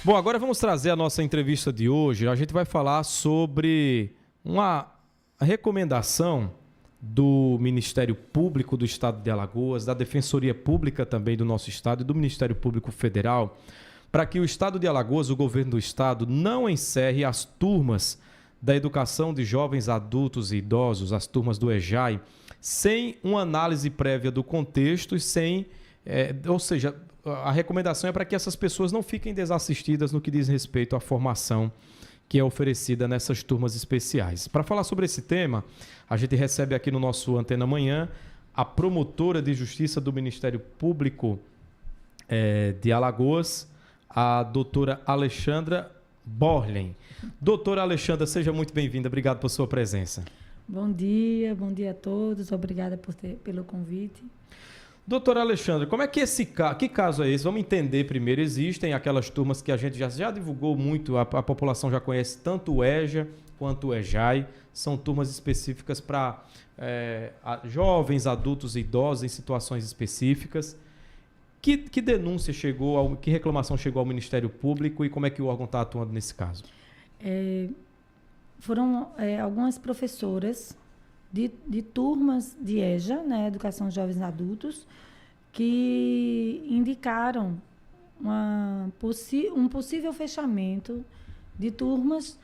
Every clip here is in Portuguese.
Bom, agora vamos trazer a nossa entrevista de hoje. A gente vai falar sobre uma recomendação do Ministério Público do Estado de Alagoas, da Defensoria Pública também do nosso Estado e do Ministério Público Federal, para que o Estado de Alagoas, o governo do Estado, não encerre as turmas da educação de jovens adultos e idosos, as turmas do EJAI, sem uma análise prévia do contexto e sem, ou seja, a recomendação é para que essas pessoas não fiquem desassistidas no que diz respeito à formação que é oferecida nessas turmas especiais. Para falar sobre esse tema, a gente recebe aqui no nosso Antena Manhã a promotora de Justiça do Ministério Público de Alagoas, a doutora Alexandra Borlen. Doutora Alexandra, seja muito bem-vinda. Obrigado por sua presença. Bom dia a todos. Obrigada pelo convite. Doutora Alexandra, como é que que caso é esse? Vamos entender primeiro. Existem aquelas turmas que a gente já divulgou muito, a população já conhece tanto o EJA quanto o EJAI. São turmas específicas para jovens, adultos e idosos em situações específicas. Que denúncia chegou, que reclamação chegou ao Ministério Público e como é que o órgão está atuando nesse caso? Foram algumas professoras de turmas de EJA, né, Educação de Jovens Adultos, que indicaram um possível fechamento de turmas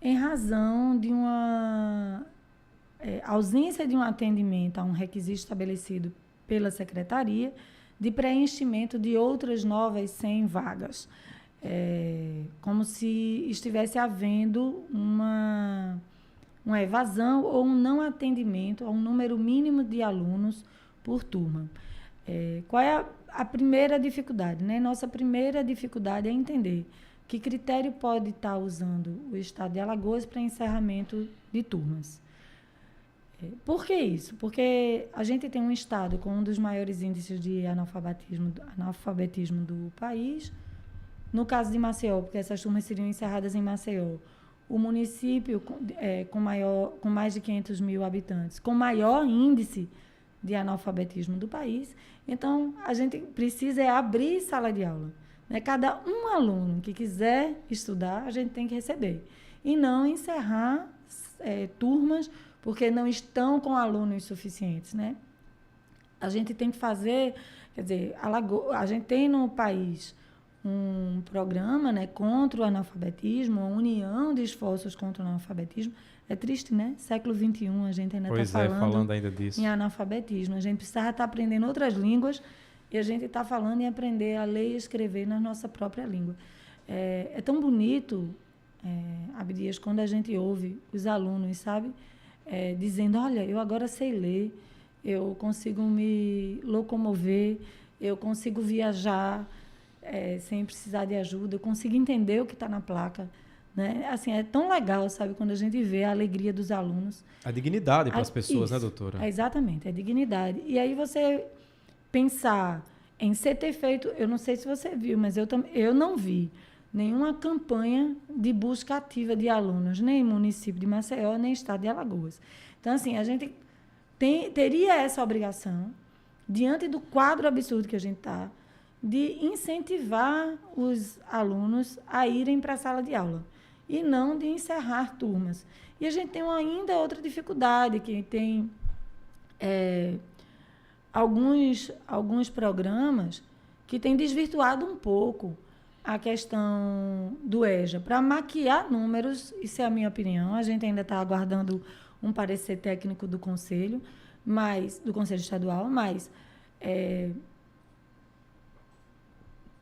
em razão de uma ausência de um atendimento a um requisito estabelecido pela Secretaria de preenchimento de outras novas 100 vagas. Como se estivesse havendo uma evasão ou um não atendimento a um número mínimo de alunos por turma. Qual é a primeira dificuldade, né? Nossa primeira dificuldade é entender que critério pode estar usando o Estado de Alagoas para encerramento de turmas. Por que isso? Porque a gente tem um Estado com um dos maiores índices de analfabetismo do país. No caso de Maceió, porque essas turmas seriam encerradas em Maceió, o município com mais de 500 mil habitantes, com maior índice de analfabetismo do país. Então, a gente precisa abrir sala de aula, né? Cada um aluno que quiser estudar, a gente tem que receber. E não encerrar turmas porque não estão com alunos suficientes, né? A gente tem que fazer, quer dizer, a gente tem no país um programa, né, contra o analfabetismo, uma união de esforços contra o analfabetismo. É triste, né? Século XXI, a gente ainda está falando ainda disso. Em analfabetismo. A gente precisava estar aprendendo outras línguas e a gente está falando em aprender a ler e escrever na nossa própria língua. É tão bonito, Abdias, quando a gente ouve os alunos, sabe? Dizendo, olha, eu agora sei ler, eu consigo me locomover, eu consigo viajar sem precisar de ajuda, eu consigo entender o que está na placa, né? Assim, é tão legal, sabe, quando a gente vê a alegria dos alunos. A dignidade para as pessoas, isso, né, doutora? Exatamente, a dignidade. E aí você pensar em ter feito, eu não sei se você viu, mas eu não vi nenhuma campanha de busca ativa de alunos, nem município de Maceió, nem estado de Alagoas. Então, assim, a gente teria essa obrigação, diante do quadro absurdo que a gente está, de incentivar os alunos a irem para a sala de aula e não de encerrar turmas. E a gente tem ainda outra dificuldade, que tem alguns programas que têm desvirtuado um pouco a questão do EJA, para maquiar números. Isso é a minha opinião. A gente ainda está aguardando um parecer técnico do Conselho, do Conselho Estadual, mas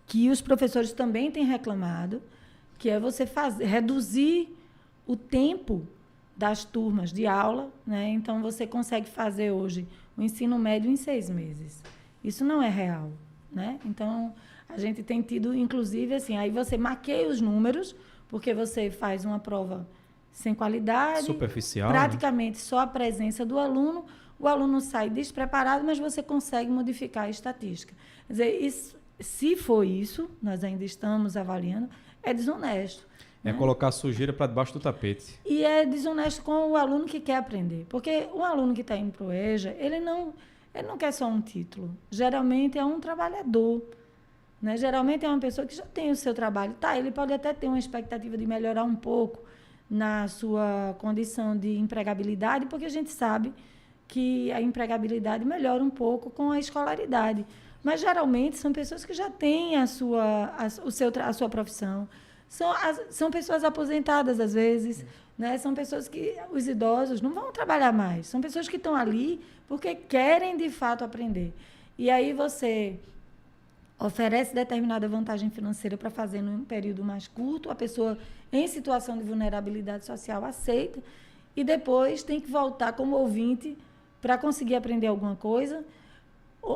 que os professores também têm reclamado, que é você reduzir o tempo das turmas de aula, né? Então, você consegue fazer hoje o ensino médio em 6 meses. Isso não é real, né? Então, a gente tem tido, inclusive, assim, aí você maqueia os números, porque você faz uma prova sem qualidade, superficial, praticamente, né? Só a presença do aluno, o aluno sai despreparado, mas você consegue modificar a estatística. Quer dizer, isso, se for isso, nós ainda estamos avaliando, é desonesto. É, né? Colocar sujeira para debaixo do tapete. E é desonesto com o aluno que quer aprender. Porque o aluno que está indo para o EJA, ele não quer só um título. Geralmente é um trabalhador, né? Geralmente é uma pessoa que já tem o seu trabalho. Tá, ele pode até ter uma expectativa de melhorar um pouco na sua condição de empregabilidade, porque a gente sabe que a empregabilidade melhora um pouco com a escolaridade. Mas, geralmente, são pessoas que já têm a sua profissão. São pessoas aposentadas, às vezes, né? São pessoas que... Os idosos não vão trabalhar mais. São pessoas que estão ali porque querem, de fato, aprender. E aí você oferece determinada vantagem financeira para fazer num período mais curto, a pessoa em situação de vulnerabilidade social aceita, e depois tem que voltar como ouvinte para conseguir aprender alguma coisa,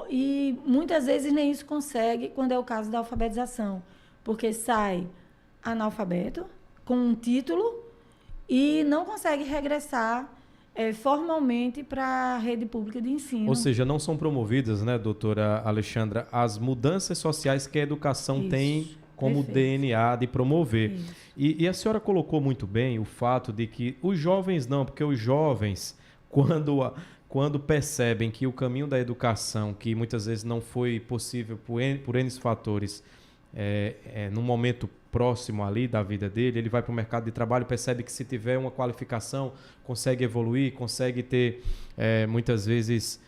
e muitas vezes nem isso consegue quando é o caso da alfabetização, porque sai analfabeto, com um título, e não consegue regressar formalmente para a rede pública de ensino. Ou seja, não são promovidas, né, doutora Alexandra, as mudanças sociais que a educação tem como DNA de promover. E a senhora colocou muito bem o fato de que os jovens não, porque os jovens, quando percebem que o caminho da educação, que muitas vezes não foi possível por N fatores, num momento próximo ali da vida dele, ele vai para o mercado de trabalho, percebe que se tiver uma qualificação, consegue evoluir, consegue ter, muitas vezes,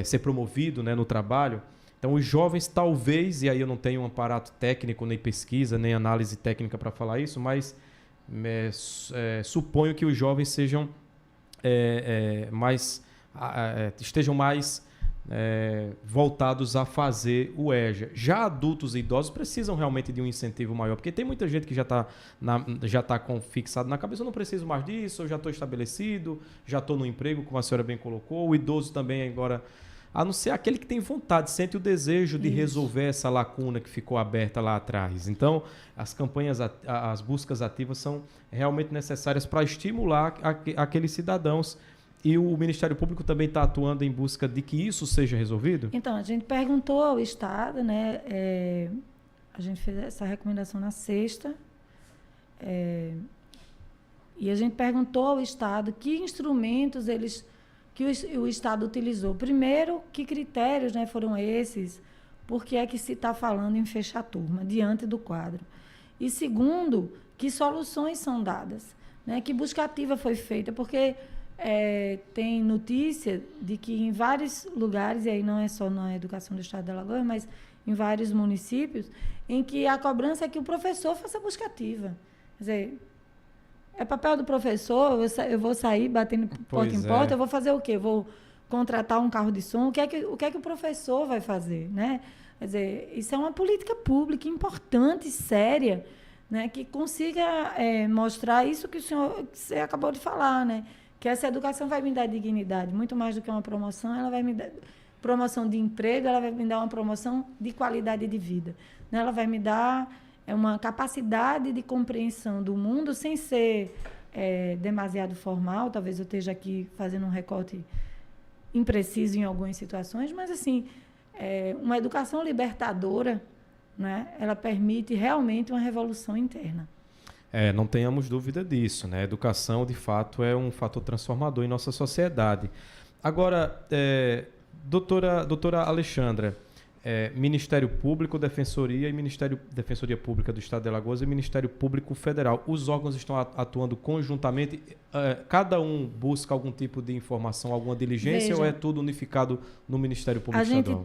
ser promovido, né, no trabalho. Então, os jovens talvez, e aí eu não tenho um aparato técnico, nem pesquisa, nem análise técnica para falar isso, mas suponho que os jovens sejam estejam mais voltados a fazer o EJA. Já adultos e idosos precisam realmente de um incentivo maior, porque tem muita gente que já está fixado na cabeça, eu não preciso mais disso, eu já estou estabelecido, já estou no emprego, como a senhora bem colocou. O idoso também agora, a não ser aquele que tem vontade, sente o desejo de resolver essa lacuna que ficou aberta lá atrás. Então, as campanhas, as buscas ativas são realmente necessárias para estimular aqueles cidadãos. E o Ministério Público também está atuando em busca de que isso seja resolvido? Então, a gente perguntou ao Estado, né? A gente fez essa recomendação na sexta, e a gente perguntou ao Estado que instrumentos que o Estado utilizou. Primeiro, que critérios, né, foram esses? Por que é que se está falando em fechar a turma diante do quadro? E segundo, que soluções são dadas, né? Que busca ativa foi feita? Porque tem notícia de que em vários lugares, e aí não é só na educação do Estado de Alagoas, mas em vários municípios, em que a cobrança é que o professor faça busca ativa. Quer dizer, é papel do professor, eu vou sair batendo porta em porta, eu vou fazer o quê? Eu vou contratar um carro de som? O que é que o professor vai fazer, né? Quer dizer, isso é uma política pública importante, séria, né? Que consiga mostrar isso que você acabou de falar, né? Que essa educação vai me dar dignidade, muito mais do que uma promoção, ela vai me dar promoção de emprego, ela vai me dar uma promoção de qualidade de vida, né? Ela vai me dar uma capacidade de compreensão do mundo sem ser demasiado formal. Talvez eu esteja aqui fazendo um recorte impreciso em algumas situações, mas assim, uma educação libertadora, né? Ela permite realmente uma revolução interna. Não tenhamos dúvida disso, né? A educação, de fato, é um fator transformador em nossa sociedade. Agora, doutora Alexandra, Ministério Público, Defensoria Pública do Estado de Alagoas e Ministério Público Federal, os órgãos estão atuando conjuntamente? Cada um busca algum tipo de informação, alguma diligência, ou é tudo unificado no Ministério Público Estadual?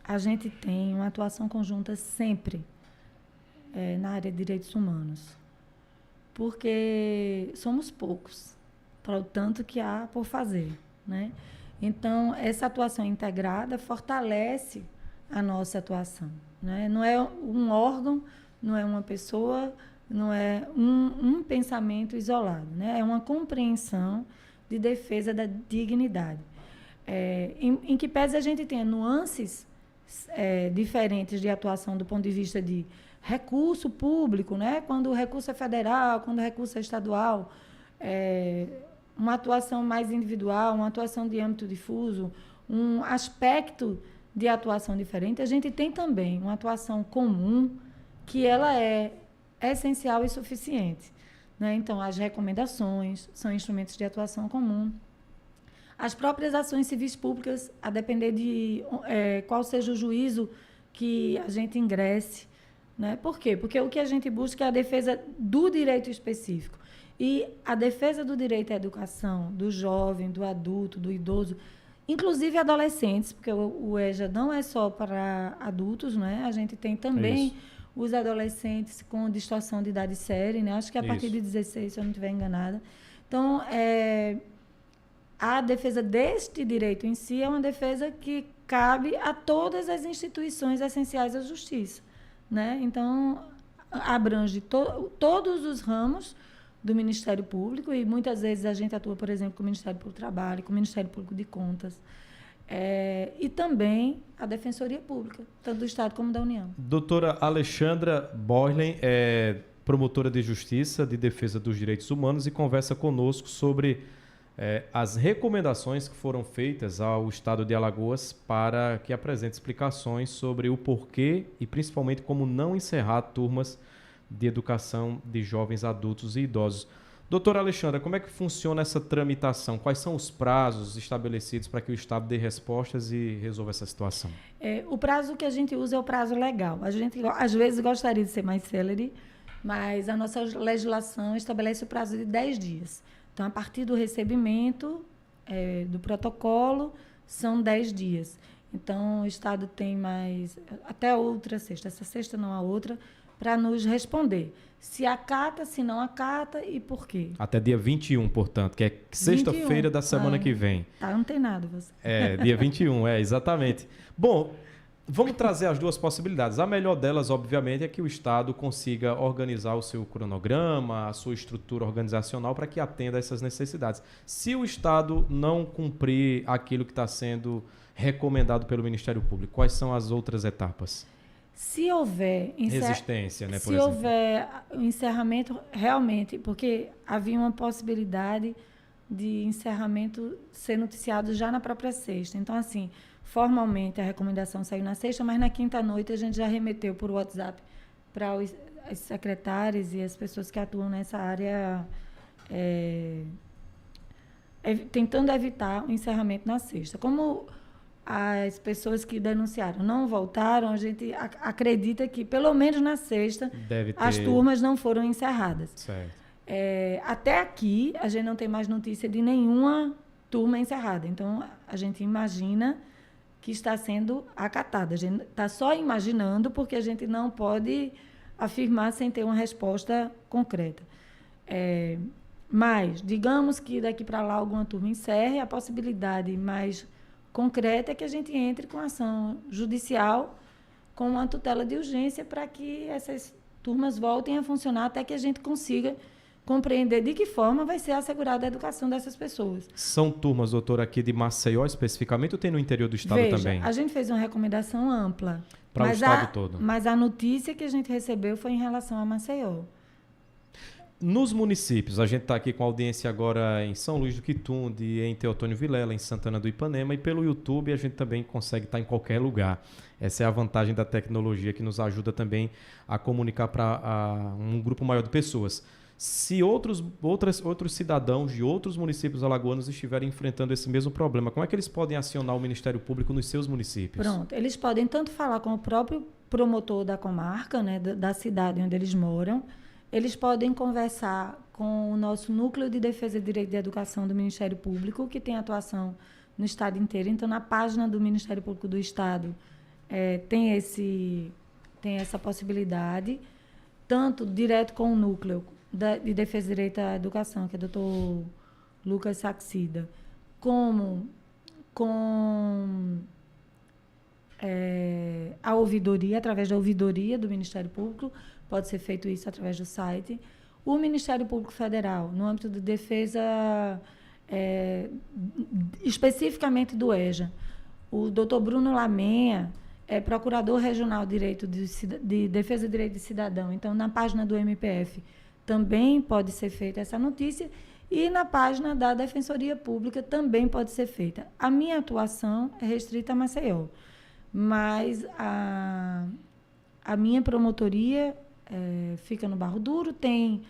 A gente tem uma atuação conjunta sempre na área de direitos humanos, porque somos poucos para o tanto que há por fazer, né? Então, essa atuação integrada fortalece a nossa atuação, né? Não é um órgão, não é uma pessoa, não é um pensamento isolado, né? É uma compreensão de defesa da dignidade. Em que pese a gente tenha nuances diferentes de atuação do ponto de vista de recurso público, né? Quando o recurso é federal, quando o recurso é estadual, uma atuação mais individual, uma atuação de âmbito difuso, um aspecto de atuação diferente, a gente tem também uma atuação comum que ela é essencial e suficiente, né? Então, as recomendações são instrumentos de atuação comum. As próprias ações civis públicas, a depender de qual seja o juízo que a gente ingresse, né? Por quê? Porque o que a gente busca é a defesa do direito específico. E a defesa do direito à educação, do jovem, do adulto, do idoso, inclusive adolescentes, porque o EJA não é só para adultos, né? A gente tem também os adolescentes com distorção de idade séria, né? Acho que a partir de 16, se eu não estiver enganada. Então, a defesa deste direito em si é uma defesa que cabe a todas as instituições essenciais à justiça, né? Então, abrange todos os ramos do Ministério Público, e muitas vezes a gente atua, por exemplo, com o Ministério Público do Trabalho, com o Ministério Público de Contas, e também a Defensoria Pública, tanto do Estado como da União. Doutora Alexandra Borlen é promotora de Justiça de Defesa dos Direitos Humanos e conversa conosco sobre as recomendações que foram feitas ao Estado de Alagoas para que apresente explicações sobre o porquê e principalmente como não encerrar turmas de educação de jovens, adultos e idosos. Doutora Alexandra, como é que funciona essa tramitação? Quais são os prazos estabelecidos para que o Estado dê respostas e resolva essa situação? O prazo que a gente usa é o prazo legal. A gente, às vezes, gostaria de ser mais célere, mas a nossa legislação estabelece o prazo de 10 dias. Então, a partir do recebimento do protocolo, são 10 dias. Então, o Estado tem mais, até outra sexta, essa sexta não há outra, para nos responder se acata, se não acata e por quê. Até dia 21, portanto, que é sexta-feira da semana que vem. Tá antenado você. Dia 21, exatamente. Bom, vamos trazer as duas possibilidades. A melhor delas, obviamente, é que o Estado consiga organizar o seu cronograma, a sua estrutura organizacional para que atenda a essas necessidades. Se o Estado não cumprir aquilo que está sendo recomendado pelo Ministério Público, quais são as outras etapas? Se houver resistência, né, por exemplo. Se houver encerramento, realmente, porque havia uma possibilidade de encerramento ser noticiado já na própria sexta. Então, assim, formalmente a recomendação saiu na sexta, mas na quinta-noite a gente já remeteu por WhatsApp para os secretários e as pessoas que atuam nessa área, tentando evitar o encerramento na sexta. Como as pessoas que denunciaram não voltaram, a gente acredita que, pelo menos na sexta, as turmas não foram encerradas. Certo. Até aqui, a gente não tem mais notícia de nenhuma turma encerrada. Então, a gente imagina que está sendo acatada. A gente está só imaginando, porque a gente não pode afirmar sem ter uma resposta concreta. Mas, digamos que daqui para lá alguma turma encerre, a possibilidade mais concreta é que a gente entre com ação judicial com uma tutela de urgência para que essas turmas voltem a funcionar até que a gente consiga compreender de que forma vai ser assegurada a educação dessas pessoas. São turmas, doutora, aqui de Maceió especificamente ou tem no interior do estado também? A gente fez uma recomendação ampla. Para o estado todo. Mas a notícia que a gente recebeu foi em relação a Maceió. Nos municípios, a gente está aqui com audiência agora em São Luís do Quitunde, em Teotônio Vilela, em Santana do Ipanema, e pelo YouTube a gente também consegue estar em qualquer lugar. Essa é a vantagem da tecnologia que nos ajuda também a comunicar para um grupo maior de pessoas. Se outros cidadãos de outros municípios alagoanos estiverem enfrentando esse mesmo problema, como é que eles podem acionar o Ministério Público nos seus municípios? Pronto, eles podem tanto falar com o próprio promotor da comarca, né, da cidade onde eles moram. Eles podem conversar com o nosso Núcleo de Defesa de Direito de Educação do Ministério Público, que tem atuação no Estado inteiro. Então, na página do Ministério Público do Estado, tem essa possibilidade, tanto direto com o Núcleo de Defesa de Direito à Educação, que é o Dr. Lucas Saxida, como com a ouvidoria, através da ouvidoria do Ministério Público. Pode ser feito isso através do site. O Ministério Público Federal, no âmbito de defesa, especificamente do EJA, o doutor Bruno Lamenha é procurador regional de defesa de direito de cidadão. Então, na página do MPF também pode ser feita essa notícia e na página da Defensoria Pública também pode ser feita. A minha atuação é restrita a Maceió, mas a minha promotoria fica no Barro Duro, tem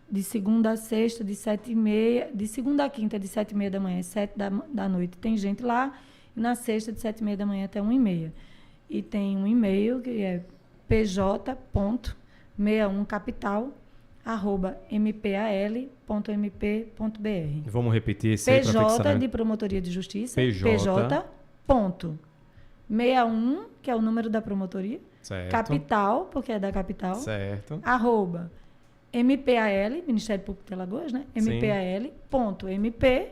de segunda a sexta, de 7h30, de segunda a quinta, de 7h30 da manhã às 7 da noite, tem gente lá, e na sexta de 7h30 da manhã até 1h30. E tem um e-mail que é pj.61capital@mpal.mp.br. Vamos repetir esse aí para fixar. PJ de Promotoria de Justiça. PJ. Ponto 61, que é o número da promotoria. Certo. Capital, porque é da capital. Certo. @MPAL, Ministério Público de Alagoas, né? Sim. mpal.mp.br.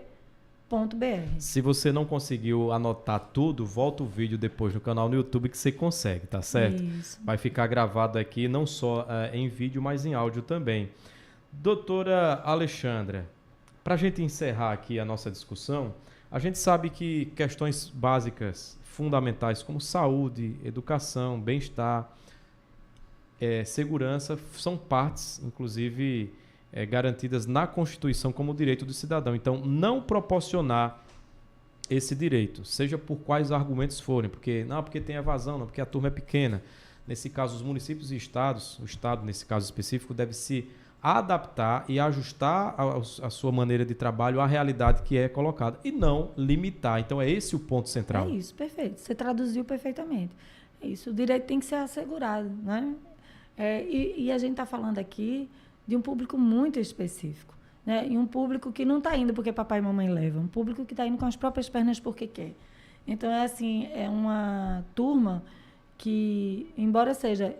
Se você não conseguiu anotar tudo, volta o vídeo depois no canal no YouTube que você consegue, tá certo? Isso. Vai ficar gravado aqui não só em vídeo, mas em áudio também. Doutora Alexandra, para a gente encerrar aqui a nossa discussão, a gente sabe que questões básicas, fundamentais, como saúde, educação, bem-estar, segurança, são partes, inclusive, garantidas na Constituição como direito do cidadão. Então, não proporcionar esse direito, seja por quais argumentos forem, porque tem evasão, não, porque a turma é pequena. Nesse caso, os municípios e estados, o estado, nesse caso específico, deve se adaptar e ajustar a sua maneira de trabalho à realidade que é colocada e não limitar. Então, é esse o ponto central. É isso, perfeito. Você traduziu perfeitamente. É isso, o direito tem que ser assegurado, né? E a gente está falando aqui de um público muito específico, né? E um público que não está indo porque papai e mamãe levam, um público que está indo com as próprias pernas porque quer. Então, é uma turma que, embora seja,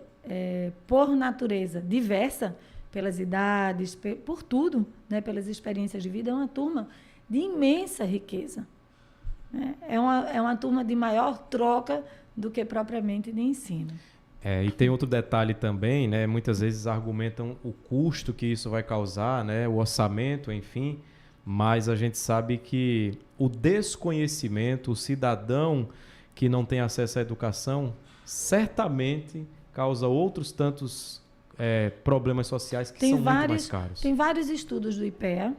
por natureza, diversa, pelas idades, por tudo, né? Pelas experiências de vida, é uma turma de imensa riqueza. Né? É uma turma de maior troca do que propriamente de ensino. E tem outro detalhe também, né? Muitas vezes argumentam o custo que isso vai causar, né? O orçamento, enfim, mas a gente sabe que o desconhecimento, o cidadão que não tem acesso à educação, certamente causa outros tantos problemas sociais que são muito mais caros. Tem vários estudos do IPEA,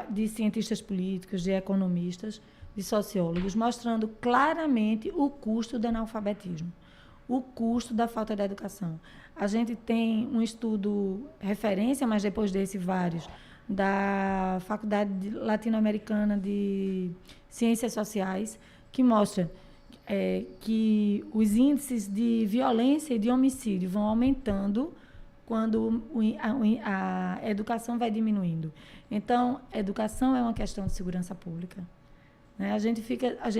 de cientistas políticos, de economistas, de sociólogos, mostrando claramente o custo do analfabetismo, o custo da falta de educação. A gente tem um estudo referência, mas depois desse vários, da Faculdade Latino-Americana de Ciências Sociais, que mostra que os índices de violência e de homicídio vão aumentando quando a educação vai diminuindo. Então, educação é uma questão de segurança pública. Né? A gente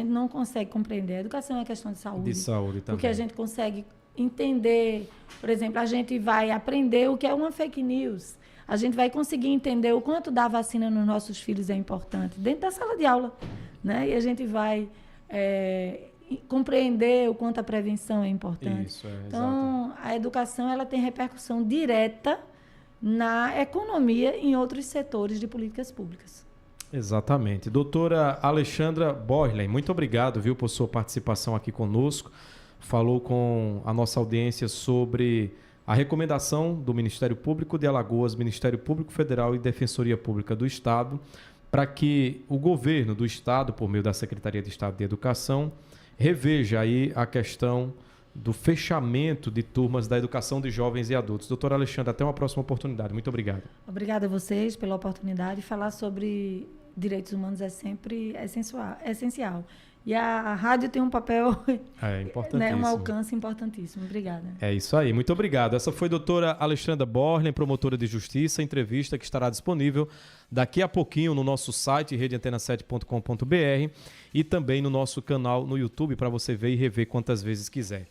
não consegue compreender. A educação é uma questão de saúde. De saúde também. Porque a gente consegue entender, por exemplo, a gente vai aprender o que é uma fake news. A gente vai conseguir entender o quanto dar vacina nos nossos filhos é importante dentro da sala de aula. Né? E a gente vai compreender o quanto a prevenção é importante. Isso, então, a educação ela tem repercussão direta na economia e em outros setores de políticas públicas. Exatamente. Doutora Alexandra Borlin, muito obrigado, viu, por sua participação aqui conosco. Falou com a nossa audiência sobre a recomendação do Ministério Público de Alagoas, Ministério Público Federal e Defensoria Pública do Estado, para que o governo do Estado, por meio da Secretaria de Estado de Educação, reveja aí a questão do fechamento de turmas da educação de jovens e adultos. Doutora Alexandra, até uma próxima oportunidade. Muito obrigado. Obrigada a vocês pela oportunidade. Falar sobre direitos humanos é sempre essencial. E a rádio tem um papel, importantíssimo. Um alcance importantíssimo. Obrigada. É isso aí. Muito obrigado. Essa foi a doutora Alexandra Borlin, promotora de justiça, entrevista que estará disponível daqui a pouquinho no nosso site, redeantena7.com.br, e também no nosso canal no YouTube, para você ver e rever quantas vezes quiser.